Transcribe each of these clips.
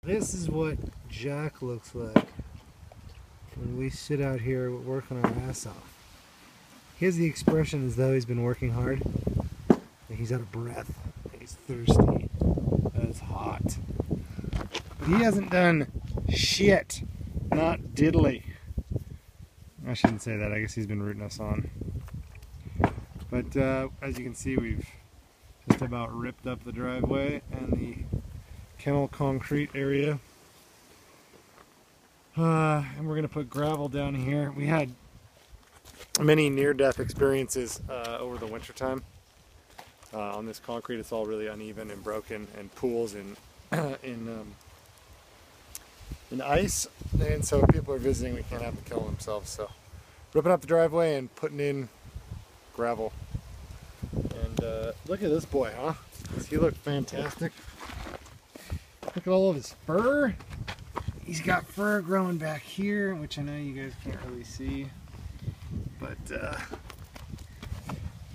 This is what Jack looks like when we sit out here working our ass off. He has the expression as though he's been working hard. Like he's out of breath. Like he's thirsty. It's hot. But he hasn't done shit. Not diddly. I shouldn't say that. I guess he's been rooting us on. But as you can see, we've just about ripped up the driveway and the kennel concrete area. And we're going to put gravel down here. We had many near-death experiences over the winter time. On this concrete, it's all really uneven and broken, and pools in ice. And so if people are visiting, we can't have them kill themselves. So ripping up the driveway and putting in gravel. And look at this boy, huh? Does he look fantastic? Look at all of his fur. He's got fur growing back here, which I know you guys can't really see. But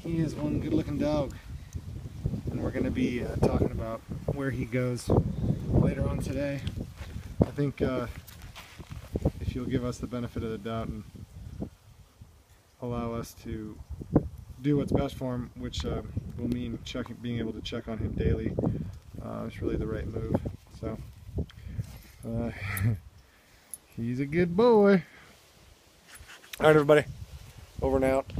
he is one good looking dog. And we're going to be talking about where he goes later on today. I think if you'll give us the benefit of the doubt and allow us to do what's best for him, which will mean being able to check on him daily, it's really the right move. So he's a good boy. All right, everybody, over and out.